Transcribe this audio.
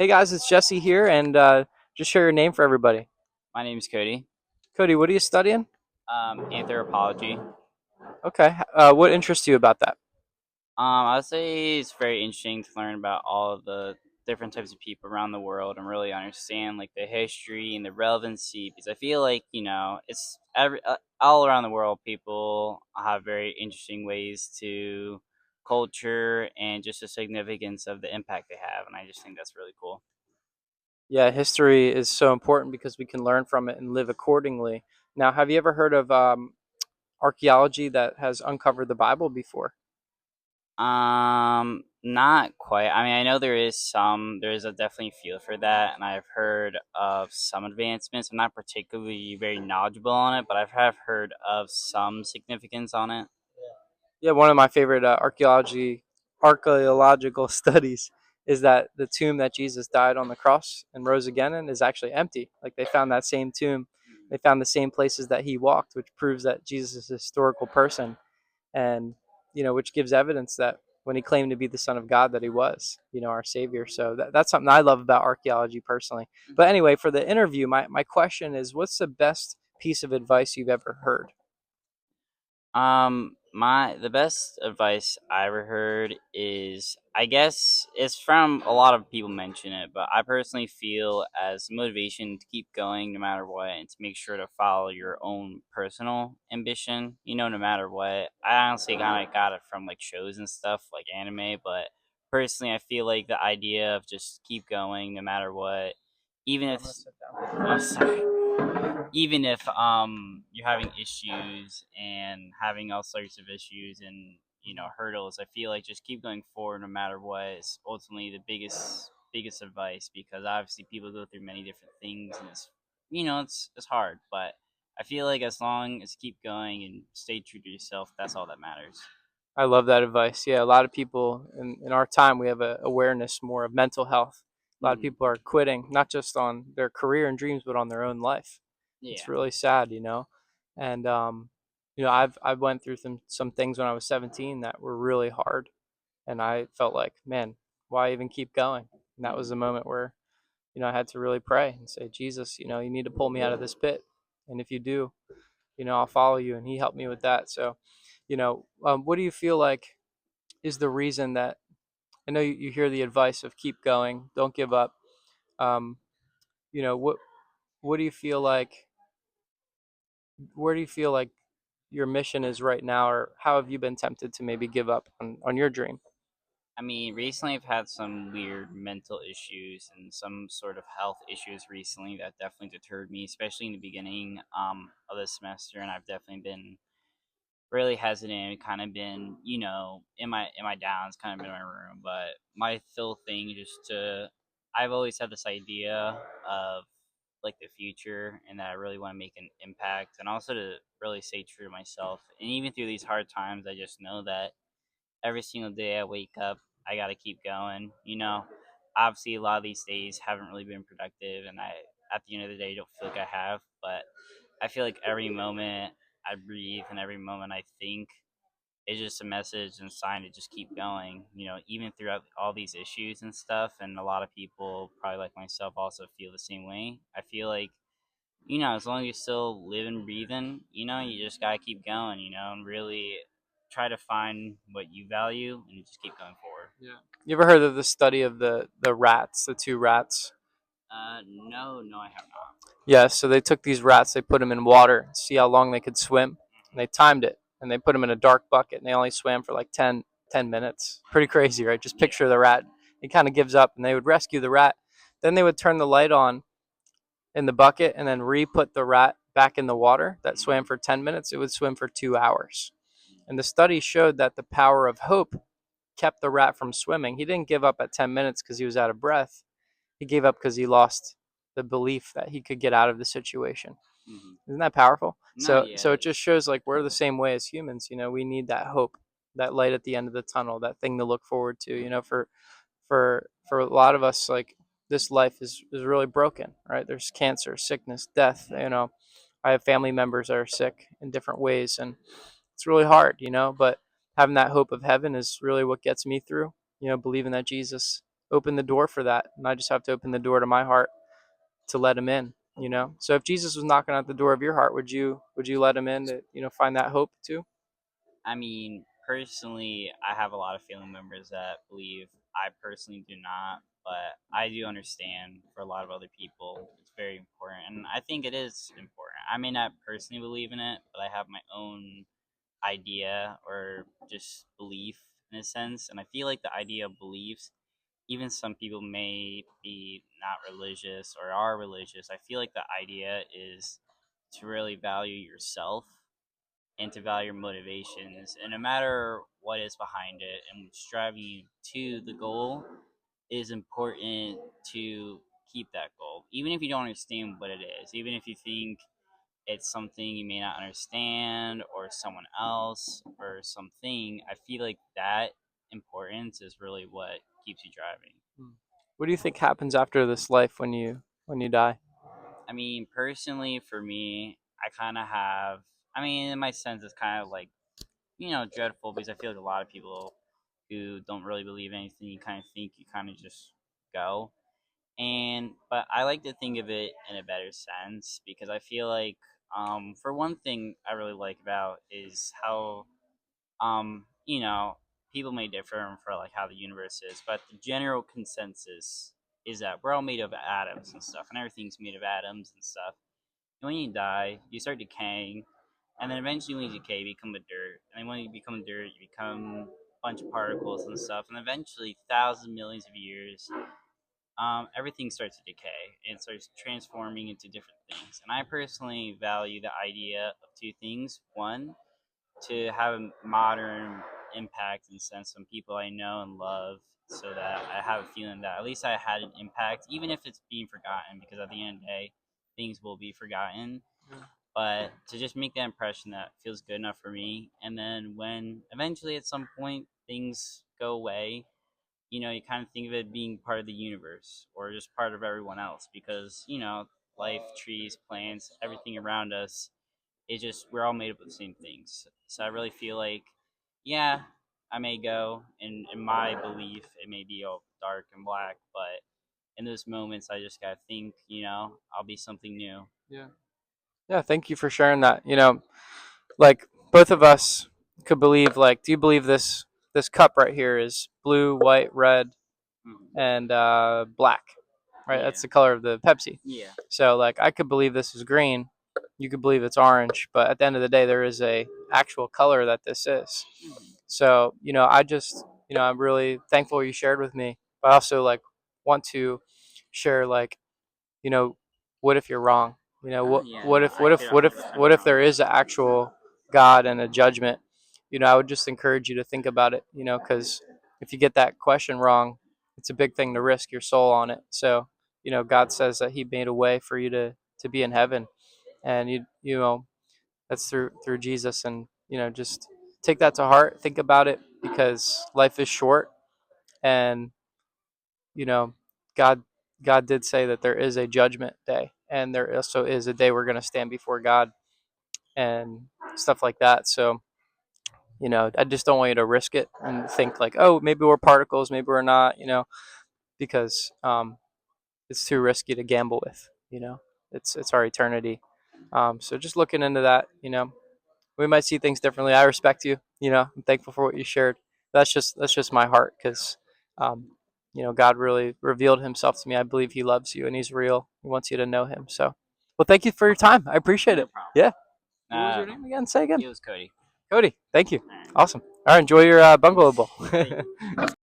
Hey guys, it's Jesse here, and just share your name for everybody. My name is Cody. Cody, what are you studying? Anthropology. Okay, what interests you about that? I would say it's very interesting to learn about all of the different types of people around the world and really understand like the history and the relevancy because I feel like it's all around the world people have very interesting ways to culture and just the significance of the impact they have, and I just think that's really cool. Yeah, history is so important because we can learn from it and live accordingly. Now, have you ever heard of archaeology that has uncovered the Bible before? Not quite. I mean, I know there is a definitely feel for that, and I've heard of some advancements. I'm not particularly very knowledgeable on it, but have heard of some significance on it. Yeah, one of my favorite archaeological studies is that the tomb that Jesus died on the cross and rose again in is actually empty. Like they found that same tomb, they found the same places that he walked, which proves that Jesus is a historical person, and which gives evidence that when he claimed to be the Son of God, that he was, our Savior. So that's something I love about archaeology personally. But anyway, for the interview, my question is, what's the best piece of advice you've ever heard? My the best advice I ever heard is, I guess it's from a lot of people mention it, but I personally feel as motivation to keep going no matter what, and to make sure to follow your own personal ambition. No matter what. I honestly kind of got it from like shows and stuff like anime, but personally, I feel like the idea of just keep going no matter what, even I'm if gonna sit down. I'm sorry, even if you're having issues and having all sorts of issues and hurdles, I feel like just keep going forward no matter what is ultimately the biggest advice, because obviously people go through many different things, and it's hard, but I feel like as long as you keep going and stay true to yourself, that's all that matters. I love that advice. Yeah, a lot of people in our time, we have a awareness more of mental health. A lot of Hmm. people are quitting, not just on their career and dreams, but on their own life. It's Yeah. really sad. And I've went through some things when I was 17 that were really hard, and I felt like, man, why even keep going? And that was Hmm. the moment where I had to really pray and say, Jesus, you need to pull me out of this pit, and if you do, I'll follow you. And He helped me with that. So, what do you feel like is the reason that I know you hear the advice of keep going, don't give up. Um, you know, what do you feel like? Where do you feel like your mission is right now, or how have you been tempted to maybe give up on your dream? I mean, recently I've had some weird mental issues and some sort of health issues recently that definitely deterred me, especially in the beginning of the semester, and I've definitely been really hesitant, kind of been, in my downs, kind of been in my room. But my full thing is just to, I've always had this idea of like the future, and that I really want to make an impact, and also to really stay true to myself. And even through these hard times, I just know that every single day I wake up, I got to keep going. Obviously, a lot of these days haven't really been productive, and at the end of the day, don't feel like I have. But I feel like every moment I breathe and every moment I think is just a message and sign to just keep going. Even throughout all these issues and stuff, and a lot of people, probably like myself, also feel the same way. I feel like as long as you're still living, breathing, you just gotta keep going, and really try to find what you value and just keep going forward. Yeah. You ever heard of the study of the rats, the two rats? No, no, I have not. Yeah, so they took these rats, they put them in water, see how long they could swim, and they timed it, and they put them in a dark bucket, and they only swam for like ten minutes. Pretty crazy, right? Just Yeah. picture the rat. It kind of gives up, and they would rescue the rat. Then they would turn the light on in the bucket and then re-put the rat back in the water that swam for 10 minutes. It would swim for 2 hours. And the study showed that the power of hope kept the rat from swimming. He didn't give up at 10 minutes because he was out of breath. He gave up because he lost the belief that he could get out of the situation. Mm-hmm. Isn't that powerful? No, So yeah, it it just is. shows like we're the same way as humans. We need that hope, that light at the end of the tunnel, that thing to look forward to. For a lot of us, like this life is really broken, right? There's cancer, sickness, death. I have family members that are sick in different ways, and it's really hard. But having that hope of heaven is really what gets me through. Believing that Jesus open the door for that, and I just have to open the door to my heart to let him in. You know, so if Jesus was knocking at the door of your heart, would you let him in to find that hope too? I mean, personally, I have a lot of family members that believe. I personally do not, but I do understand for a lot of other people, it's very important. And I think it is important. I may not personally believe in it, but I have my own idea or just belief in a sense. And I feel like the idea of beliefs, even some people may be not religious or are religious, I feel like the idea is to really value yourself and to value your motivations. And no matter what is behind it and what's driving you to the goal, it is important to keep that goal. Even if you don't understand what it is, even if you think it's something you may not understand or someone else or something, I feel like that importance is really what keeps you driving. Hmm. What do you think happens after this life when you die? I mean, personally, for me, I kind of have, I mean, in my sense, it's kind of like, dreadful because I feel like a lot of people who don't really believe anything, you kind of think you kind of just go. But I like to think of it in a better sense because I feel like, for one thing, I really like about is how, people may differ for like how the universe is, but the general consensus is that we're all made of atoms and stuff, and everything's made of atoms and stuff. And when you die, you start decaying, and then eventually when you decay, you become a dirt. And then when you become dirt, you become a bunch of particles and stuff. And eventually, thousands, millions of years, everything starts to decay and starts transforming into different things. And I personally value the idea of two things. One, to have a modern impact and sense on people I know and love, so that I have a feeling that at least I had an impact, even if it's being forgotten, because at the end of the day, things will be forgotten. But to just make that impression that feels good enough for me. And then when eventually at some point things go away, you kind of think of it being part of the universe or just part of everyone else because, life, trees, plants, everything around us, it's just we're all made up of the same things. So I really feel like, yeah, I may go, and in my belief, it may be all dark and black, but in those moments, I just gotta think, I'll be something new. Yeah. Yeah, thank you for sharing that. Like both of us could believe, like, do you believe this cup right here is blue, white, red, Mhm. and black? Right, that's Yeah, the color of the Pepsi. yeah, So like I could believe this is green, you could believe it's orange, but at the end of the day there is a actual color that this is. hmm, So, I just, I'm really thankful you shared with me. But I also like want to share, like, you know, what if you're wrong? What yeah. what No, if I what could if what if 100% be what if wrong. there is an actual God and a judgment? I would just encourage you to think about it, because if you get that question wrong, it's a big thing to risk your soul on it. So, God says that He made a way for you to be in heaven, and that's through Jesus, and just take that to heart. Think about it because life is short, and you know, God God did say that there is a judgment day, and there also is a day we're going to stand before God and stuff like that. So, I just don't want you to risk it and think like, oh, maybe we're particles, maybe we're not, because it's too risky to gamble with. It's our eternity. So just looking into that, we might see things differently. I respect you. I'm thankful for what you shared. That's just my heart because, um, God really revealed Himself to me. I believe He loves you and He's real. He wants you to know Him. So, well, thank you for your time. I appreciate No it. problem. Yeah. What was your name again? Say again. It was Cody. Cody. Thank you. All right. Awesome. All right. Enjoy your bungalow bowl. Thank you.